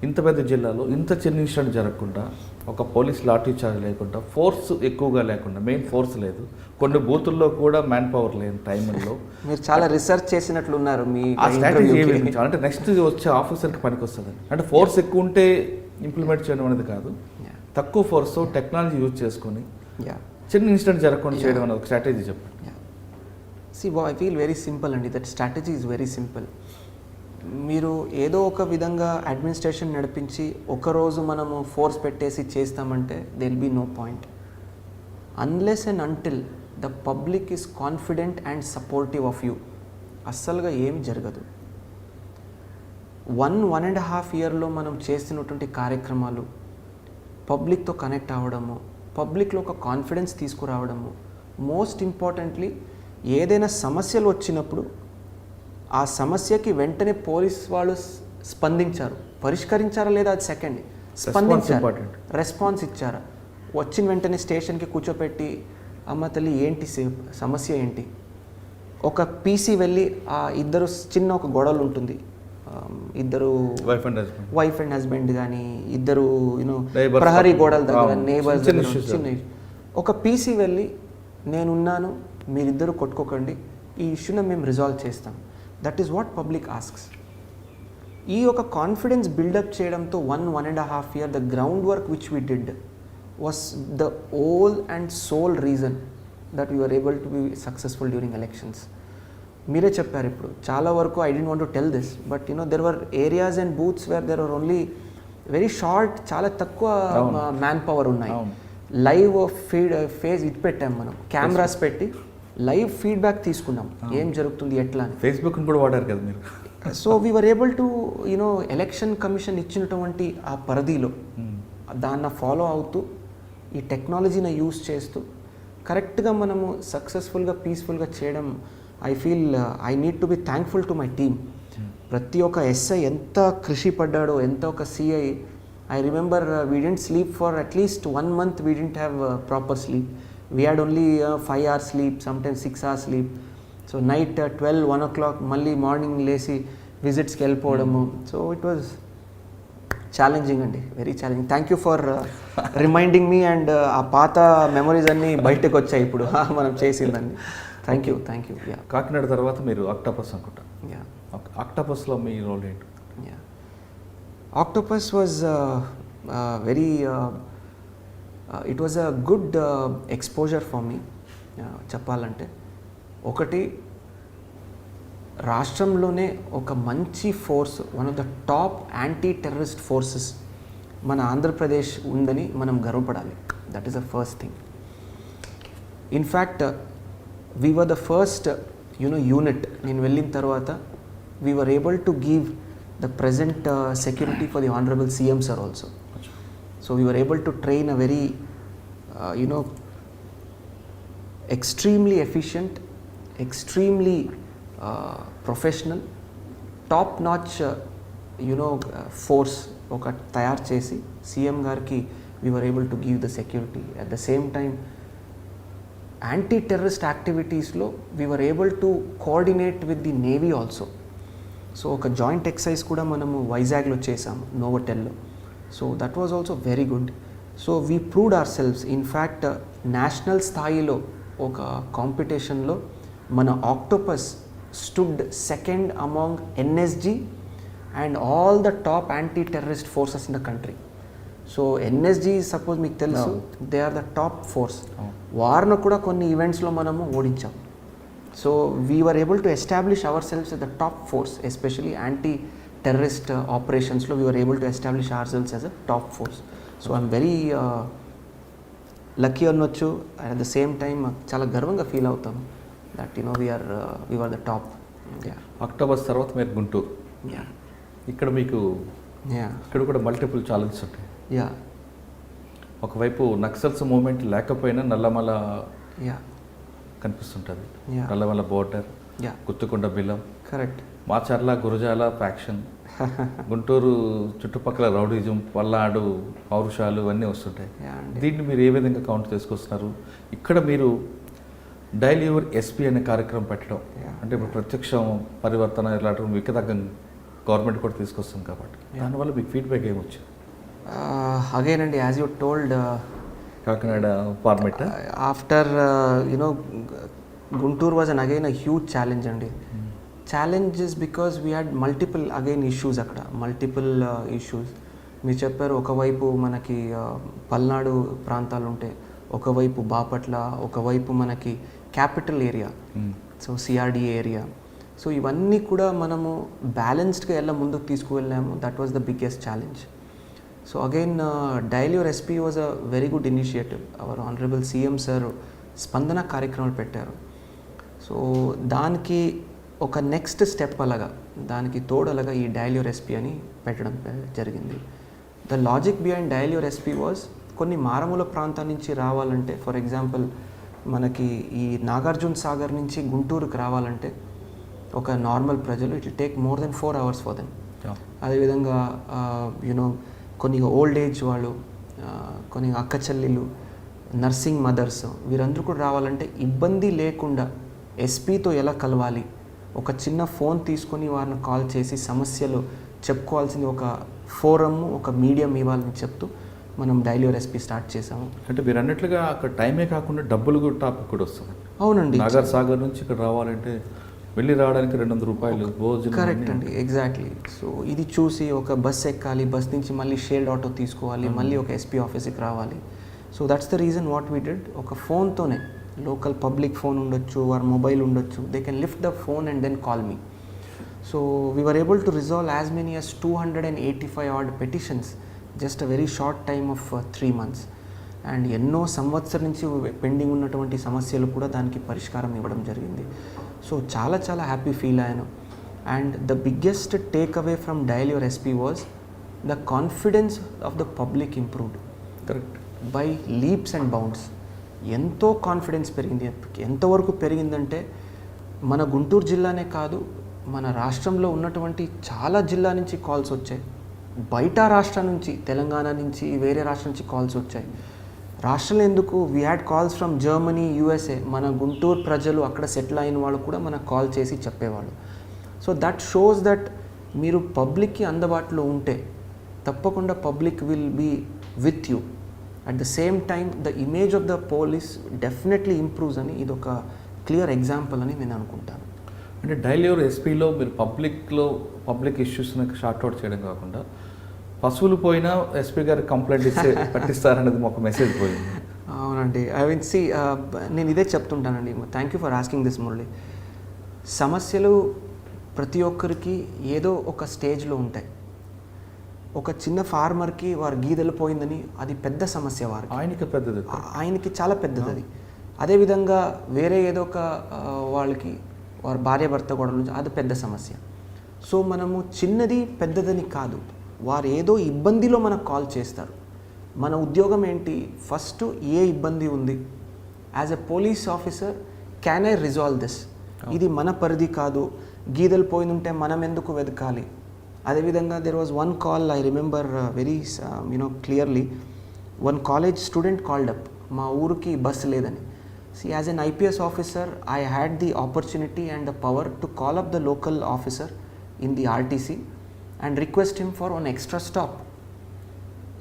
ఇంత పెద్ద జిల్లాలో ఇంత చిన్న ఇన్సిడెంట్ జరగకుండా, ఒక పోలీస్ లాఠీ చార్జ్ లేకుండా, ఫోర్స్ ఎక్కువగా లేకుండా, మెయిన్ ఫోర్స్ లేదు, కొన్ని బూతుల్లో కూడా మ్యాన్ పవర్ లేని టైంలో మీరు చాలా రిసర్చ్ చేసినట్లున్నారు మీ ఆ స్ట్రాటజీ అంటే నెక్స్ట్ వచ్చే ఆఫీసర్కి పనికి వస్తుంది. అంటే ఫోర్స్ ఎక్కువ ఉంటే ఇంప్లిమెంట్ చేయడం అనేది కాదు, తక్కువ ఫోర్స్ టెక్నాలజీ యూజ్ చేసుకొని చిన్న ఇన్సిడెంట్ జరగకుండా చేయడం అనేది ఒక స్ట్రాటజీ చెప్పండి. See, I feel very simple అండి. That strategy is very simple. మీరు ఏదో ఒక విధంగా అడ్మినిస్ట్రేషన్ నడిపించి ఒకరోజు మనము ఫోర్స్ పెట్టేసి చేస్తామంటే they will be no point unless and until the public is confident and supportive of you. అస్సలుగా ఏం జరగదు. 1.5 ఇయర్లో మనం చేస్తున్నటువంటి కార్యక్రమాలు, పబ్లిక్తో కనెక్ట్ అవ్వడము, పబ్లిక్లో ఒక కాన్ఫిడెన్స్ తీసుకురావడము, మోస్ట్ ఇంపార్టెంట్లీ ఏదైనా సమస్యలు వచ్చినప్పుడు ఆ సమస్యకి వెంటనే పోలీస్ వాళ్ళు స్పందించారు. పరిష్కరించారా లేదా అది సెకండ్, స్పందించారు, రెస్పాన్స్ ఇచ్చారా. వచ్చిన వెంటనే స్టేషన్కి కూర్చోపెట్టి అమ్మ తల్లి ఏంటి సమస్య ఏంటి, ఒక పీసీ వెళ్ళి ఆ ఇద్దరు చిన్న ఒక గొడవలు ఉంటుంది, ఇద్దరు వైఫ్ అండ్ హస్బెండ్ కానీ ఇద్దరు యూనో ప్రహరీ గోడల దగ్గర నేబర్స్ చిన్న ఒక పీసీ వెళ్ళి నేనున్నాను మీరిద్దరు కొట్టుకోకండి, ఈ ఇష్యూని మేము రిజాల్వ్ చేస్తాం. That is what public asks. ఈ ఒక కాన్ఫిడెన్స్ బిల్డప్ చేయడంతో 1.5 year the ground work which we did was the whole and sole reason that we are able to be successful during elections. మీరే చెప్పారు ఇప్పుడు చాలా వరకు, I don't want to tell this, but there were areas and booths where there are only very short, చాలా తక్కువ man power ఉన్నాయి. Live face ఇటు పెట్టాం మనం, కెమెరాస్ పెట్టి లైవ్ ఫీడ్బ్యాక్ తీసుకున్నాం ఏం జరుగుతుంది ఎట్లా అని. ఫేస్బుక్ కూడా వాడారు కదా మీరు. So we were able to election commission ఇచ్చినటువంటి ఆ పరిధిలో దాన్ని ఫాలో అవుతూ ఈ టెక్నాలజీని యూస్ చేస్తూ కరెక్ట్గా మనము సక్సెస్ఫుల్గా పీస్ఫుల్గా చేయడం. I feel I need to be thankful to my team. ప్రతి ఒక్క ఎస్ఐ ఎంత కృషి పడ్డాడో, ఎంత ఒక CI. I remember we didn't sleep for at least 1 month. We didn't have proper sleep. We had only 5 hours sleep, sometimes 6 hours sleep. So night 12, 1 o'clock, malli morning lesi visits ki vellipodamu. So it was challenging andi, very challenging. Thank you for reminding me and aa paata memories anni bayataku vachayi ippudu manam chesindandi. Thank you. Yeah. Kakinada తర్వాత మీరు octopus అనుకుంటా. Yeah. ఆక్టోపస్లో మీ role ఏంటి? Yeah. Octopus was very, it was a good exposure for me. చెప్పాలంటే ఒకటి, రాష్ట్రంలోనే ఒక మంచి force, one of the top anti terrorist forces మన ఆంధ్రప్రదేశ్ ఉందని మనం గర్వపడాలి. That is the first thing. In fact we were the first unit. నేను వెళ్ళిన తర్వాత we were able to give the present security for the honorable CM sir also. So we were able to train a very extremely efficient, extremely professional, top notch force oka tayar chesi CM garki we were able to give the security. At the same time anti terrorist activities lo we were able to coordinate with the Navy also. So ఒక joint exercise కూడా మనము వైజాగ్లో చేసాము, నోవోటెల్లో. So that was also very good. So we proved ourselves. In fact national స్థాయిలో ఒక కాంపిటీషన్లో మన Octopus stood second among NSG and all the top anti terrorist forces in the country. So NSG suppose మీకు తెలుసు, they are the top force. వారిని కూడా కొన్ని ఈవెంట్స్లో మనము ఓడించాం. So we were able to establish ourselves as the top force, especially anti-terrorist operations. We were able to establish ourselves as a top force. So I'm very lucky annochu, and at the same time chala garvanga feel avutam that we were the top. Yeah. October తర్వాత మీరు Guntur. Yeah. ఇక్కడ మీకు ఇక్కడ కూడా multiple challenges ఉంటాయి. Yeah. ఒకవైపు Naxals movement లేకపోయినా నల్లమల కనిపిస్తుంటుంది. Nallamala border, Guttikonda Bilam, correct, Macherla Gurazala faction, Guntur చుట్టుపక్కల రౌడీజం, పల్నాడు పౌరుషాలు అన్నీ వస్తుంటాయి. దీన్ని మీరు ఏ విధంగా కౌంట్ చేసుకొస్తున్నారు? ఇక్కడ మీరు డైలీ యువర్ ఎస్పీ అనే కార్యక్రమం పెట్టడం అంటే ఇప్పుడు ప్రత్యక్షం పరివర్తన ఇలాంటి వికతగ్గం గవర్నమెంట్ కూడా తీసుకొస్తుంది కాబట్టి దానివల్ల మీకు ఫీడ్బ్యాక్ ఏమొచ్చింది? అగైన్ అండి, as you told, Kakinada format after Guntur was an again a huge challenge అండి. Challenges because we had multiple again issues, అక్కడ మల్టిపుల్ ఇష్యూస్. మీరు చెప్పారు, ఒకవైపు మనకి పల్నాడు ప్రాంతాలు ఉంటే, ఒకవైపు బాపట్ల, ఒకవైపు మనకి capital area, so CRDA area. So ఇవన్నీ కూడా మనము బ్యాలెన్స్డ్గా ఎలా ముందుకు తీసుకువెళ్ళాము. That was the biggest challenge. So again dial your SP was a very good initiative. Our honourable CM sir Spandana కార్యక్రమాలు పెట్టారు. సో దానికి ఒక నెక్స్ట్ స్టెప్ అలాగా, దానికి తోడలగా ఈ డయల్ యువర్ ఎస్పీ అని పెట్టడం జరిగింది. The logic behind dial your SP was, కొన్ని మారుమూల ప్రాంతాల నుంచి రావాలంటే, ఫర్ ఎగ్జాంపుల్ మనకి ఈ నాగార్జున సాగర్ నుంచి గుంటూరుకు రావాలంటే ఒక నార్మల్ ప్రజలు it will take more than 4 hours for them. అదేవిధంగా యునో కొన్ని ఓల్డ్ ఏజ్ వాళ్ళు, కొన్ని అక్క చెల్లెలు, నర్సింగ్ మదర్స్, వీరందరూ కూడా రావాలంటే ఇబ్బంది లేకుండా ఎస్పీతో ఎలా కలవాలి, ఒక చిన్న ఫోన్ తీసుకొని వారిని కాల్ చేసి సమస్యలు చెప్పుకోవాల్సింది ఒక ఫోరమ్, ఒక మీడియం ఇవ్వాలని చెప్తూ మనం డయల్ యువర్ ఎస్పీ స్టార్ట్ చేసాము. అంటే మీరు అన్నట్లుగా అక్కడ టైమే కాకుండా డబ్బులు కూడా టాపిక్ కూడా వస్తుంది. అవునండి, నాగర్ సాగర్ నుంచి ఇక్కడ రావాలంటే వెళ్ళి రావడానికి 200 రూపాయలు భోజనం. కరెక్ట్ అండి, ఎగ్జాక్ట్లీ. సో ఇది చూసి ఒక బస్ ఎక్కాలి, బస్ నుంచి మళ్ళీ షేర్డ్ ఆటో తీసుకోవాలి, మళ్ళీ ఒక ఎస్పీ ఆఫీస్కి రావాలి. So that's the reason what we did. ఒక ఫోన్తోనే, లోకల్ పబ్లిక్ ఫోన్ ఉండొచ్చు, వారి మొబైల్ ఉండొచ్చు, they can lift the phone and then call me. So we were able to resolve as many as 285 odd petitions, just a very short time of 3 months. And ఎన్నో సంవత్సరం నుంచి pending ఉన్నటువంటి సమస్యలు కూడా దానికి పరిష్కారం ఇవ్వడం జరిగింది. సో చాలా చాలా హ్యాపీ ఫీల్ అయ్యాను. And the biggest take away from dial your SP was the confidence of the public improved. Correct. By leaps and bounds. ఎంతో కాన్ఫిడెన్స్ పెరిగింది. ఎంతవరకు పెరిగిందంటే మన గుంటూరు జిల్లానే కాదు, మన రాష్ట్రంలో ఉన్నటువంటి చాలా జిల్లా నుంచి కాల్స్ వచ్చాయి. బయట రాష్ట్రం నుంచి, తెలంగాణ నుంచి, వేరే రాష్ట్రం నుంచి కాల్స్ వచ్చాయి. రాష్ట్రంలో ఎందుకు, we had calls from Germany, USA. మన గుంటూరు ప్రజలు, అక్కడ సెటిల్ అయిన వాళ్ళు కూడా మనకు కాల్ చేసి చెప్పేవాళ్ళు. సో దట్ షోస్ దట్ మీరు పబ్లిక్కి అందుబాటులో ఉంటే తప్పకుండా public will be with you. At the same time the image of the police definitely improves అని ఇది ఒక క్లియర్ ఎగ్జాంపుల్ అని నేను అనుకుంటాను. అంటే డయల్ యువర్ ఎస్పీలో మీరు పబ్లిక్ ఇష్యూస్ని షార్ట్అవుట్ చేయడం కాకుండా పశువులు పోయినా ఎస్పీ గారు కంప్లైంట్ ఇస్తే పట్టిస్తారనేది ఒక మెసేజ్ పోయింది. అవునండి, ఐ విల్ సి. నేను ఇదే చెప్తుంటానండి. Thank you for asking this Murali. సమస్యలు ప్రతి ఒక్కరికి ఏదో ఒక స్టేజ్లో ఉంటాయి. ఒక చిన్న ఫార్మర్కి వారి గీదెలు పోయిందని అది పెద్ద సమస్య, వారికి ఆయనకి చాలా పెద్దది అది. అదేవిధంగా వేరే ఏదో ఒక వాళ్ళకి వారి భార్య భర్త గొడవలు, అది పెద్ద సమస్య. సో మనము చిన్నది పెద్దదని కాదు, వారు ఏదో ఇబ్బందిలో మనకు కాల్ చేస్తారు. మన ఉద్యోగం ఏంటి, ఫస్ట్ ఏ ఇబ్బంది ఉంది, as a police officer can I resolve this. ఇది మన పరిధి కాదు, గీదెలు పోయిందంటే మనం ఎందుకు వెతకాలి. అదేవిధంగా there was one call, I remember very clearly. One college student called up, మా ఊరికి బస్సు లేదని. See, as an IPS officer, I had the opportunity and the power to call up the local officer in the RTC and request him for an extra stop.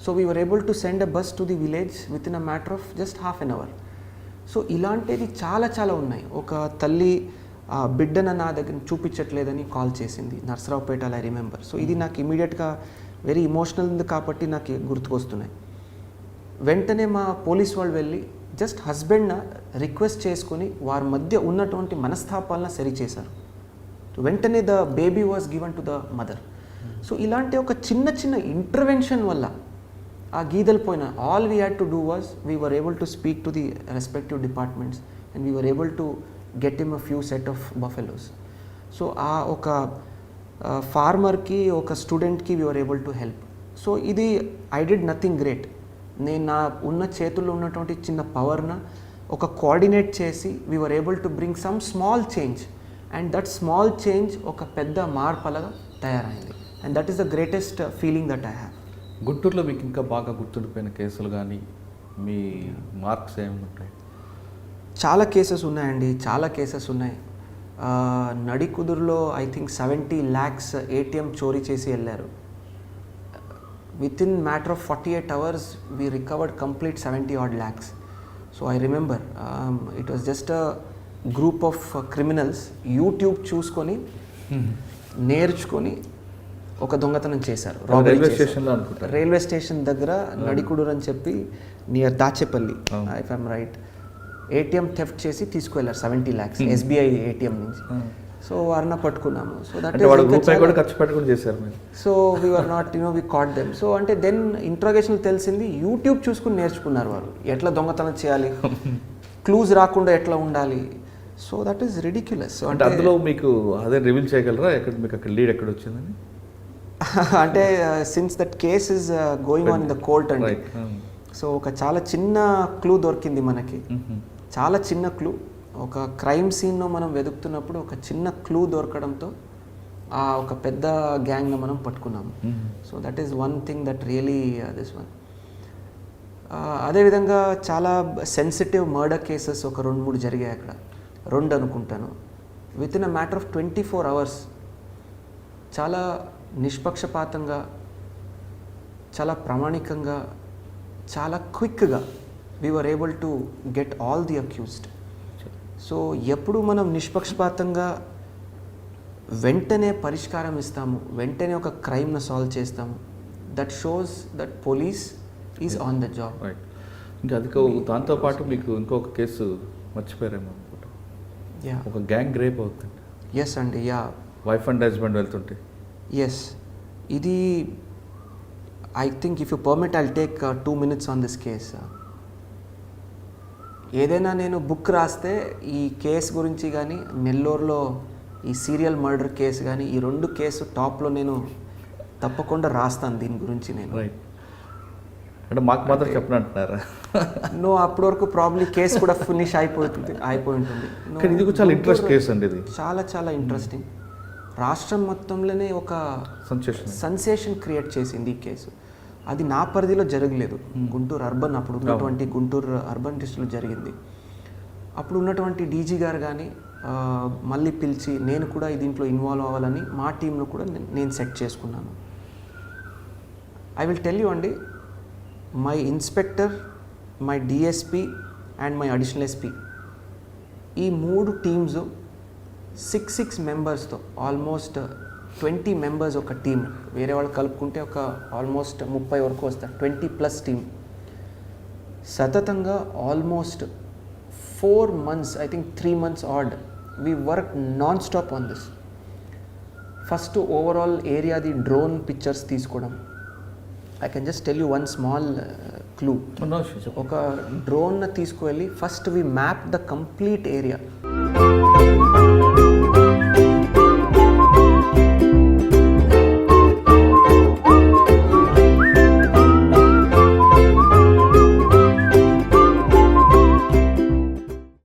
So we were able to send a bus to the village within a matter of just half an hour. So ఇలాంటివి చాలా చాలా ఉన్నాయి. ఒక తల్లి బిడ్డన నా దగ్గర చూపించట్లేదని call చేసింది, నర్సరావుపేటలో, I remember. So ఇది నాకు ఇమీడియట్గా వెరీ ఇమోషనల్ ఉంది కాబట్టి నాకు గుర్తుకొస్తున్నాయి. వెంటనే మా పోలీస్ వాళ్ళు వెళ్ళి జస్ట్ హస్బెండ్ని రిక్వెస్ట్ చేసుకుని వారి మధ్య ఉన్నటువంటి మనస్తాపాలను సరిచేశారు. వెంటనే the baby was given to the mother. So ఇలాంటి ఒక చిన్న చిన్న ఇంటర్వెన్షన్ వల్ల ఆ గీదలు పోయిన, all we had to do was we were able to speak to the respective departments and we were able to get him a few set of buffaloes. So ఆ ఒక ఫార్మర్కి, ఒక స్టూడెంట్కి we were able to help. So ఇది I did nothing great. నేను నా ఉన్న చేతుల్లో ఉన్నటువంటి చిన్న పవర్ను ఒక కోఆర్డినేట్ చేసి we were able to bring some small change, and that small change ఒక పెద్ద మార్పులాగా తయారైంది. And that is the greatest feeling that I have. గుంటూరులో మీకు ఇంకా బాగా గుర్తుండిపోయిన కేసులు కానీ మీ మార్క్స్ ఏమి ఉంటాయి? చాలా కేసెస్ ఉన్నాయండి, చాలా కేసెస్ ఉన్నాయి. నడికుదురులో ఐ థింక్ 70 lakhs ATM చోరీ చేసి వెళ్ళారు. With in matter of 48 hours we recovered complete 70 odd lakhs. So I remember it was just a group of criminals YouTube చూసుకొని నేర్చుకొని ఒక దొంగతనం చేశారు. రైల్వే స్టేషన్లో అనుకుంటారు. రైల్వే స్టేషన్ దగ్గర నడికుడూరు అని చెప్పి near Dachepalli if I'm right ATM theft చేసి తీసుకువెళ్ళారు 70 lakhs SBI ATM నుంచి. సో వారిని పట్టుకున్నాము. సో దట్ రూపాయి కూడా ఖర్చు పెట్టుకుని చేశారు మీరు. So we are not we caught them. So అంటే దెన్ ఇంట్రాగేషన్ తెలిసింది యూట్యూబ్ చూసుకుని నేర్చుకున్నారు వారు ఎట్లా దొంగతనం చేయాలి, క్లూజ్ రాకుండా ఎట్లా ఉండాలి. So that is ridiculous. అంటే అందులో మీకు అదే రివీల్ చేయగలరా ఎక్కడ మీకు అక్కడ లీడ్ ఎక్కడ వచ్చిందని? అంటే since that case is going on in the court అండి. సో ఒక చాలా చిన్న క్లూ దొరికింది మనకి, చాలా చిన్న క్లూ. ఒక క్రైమ్ సీన్లో మనం వెతుకుతున్నప్పుడు ఒక చిన్న క్లూ దొరకడంతో ఆ ఒక పెద్ద గ్యాంగ్ను మనం పట్టుకున్నాము. So that is one thing that really this one. అదేవిధంగా చాలా సెన్సిటివ్ మర్డర్ కేసెస్ ఒక 2-3 జరిగాయి అక్కడ, 2 అనుకుంటాను. With in a matter of 24 hours చాలా నిష్పక్షపాతంగా, చాలా ప్రామాణికంగా, చాలా క్విక్గా we were able to get all the accused. So ఎప్పుడు మనం నిష్పక్షపాతంగా వెంటనే పరిష్కారం ఇస్తాము, వెంటనే ఒక క్రైమ్ను సాల్వ్ చేస్తాము, that shows that police is on the job. Right. ఇంకా అది దాంతోపాటు మీకు ఇంకొక కేసు మర్చిపోయారేమో అనుకుంటా, ఒక గ్యాంగ్ రేప్ అవుతుంది. ఎస్ అండి, యా. వైఫ్ అండ్ హస్బెండ్ వెళ్తుంటే. ఎస్, ఇది I think if you permit I'll take 2 minutes on this case. ఏదైనా నేను బుక్ రాస్తే ఈ కేసు గురించి కానీ, నెల్లూరులో ఈ సీరియల్ మర్డర్ కేసు కానీ, ఈ 2 కేసు టాప్లో నేను తప్పకుండా రాస్తాను దీని గురించి నేను. రైట్. అంటే మాకు మాత్రం చెప్పనంటున్నారా? నో, అప్పటి వరకు ప్రాబ్లీ కేసు కూడా ఫినిష్ అయిపోయి ఉంటుంది. కానీ ఇది కూడా చాలా ఇంట్రెస్ట్ కేసు అండి. ఇది చాలా చాలా ఇంట్రెస్టింగ్. రాష్ట్రం మొత్తంలోనే ఒక సెన్సేషన్ క్రియేట్ చేసింది ఈ కేసు. అది నా పరిధిలో జరగలేదు, గుంటూరు అర్బన్, అప్పుడు ఉన్నటువంటి గుంటూరు అర్బన్ డిస్ట్రిక్ట్లో జరిగింది. అప్పుడు ఉన్నటువంటి డీజీ గారు కానీ మళ్ళీ పిలిచి నేను కూడా దీంట్లో ఇన్వాల్వ్ అవ్వాలని మా టీంలో కూడా నేను సెట్ చేసుకున్నాను. ఐ విల్ టెల్ యూ అండి, my inspector, my DSP and my additional SP, ఈ 3 టీమ్స్ 6 మెంబర్స్తో ఆల్మోస్ట్ 20 members ఒక టీమ్, వేరే వాళ్ళు కలుపుకుంటే ఒక ఆల్మోస్ట్ 30 వరకు వస్తారు, 20+ టీమ్. సతతంగా almost 4 months, I think 3 months odd, we work non stop on this. First overall ఏరియాది డ్రోన్ పిక్చర్స్ తీసుకోవడం. I can just tell you one small clue. ఒక డ్రోన్ తీసుకువెళ్ళి first we map the complete area.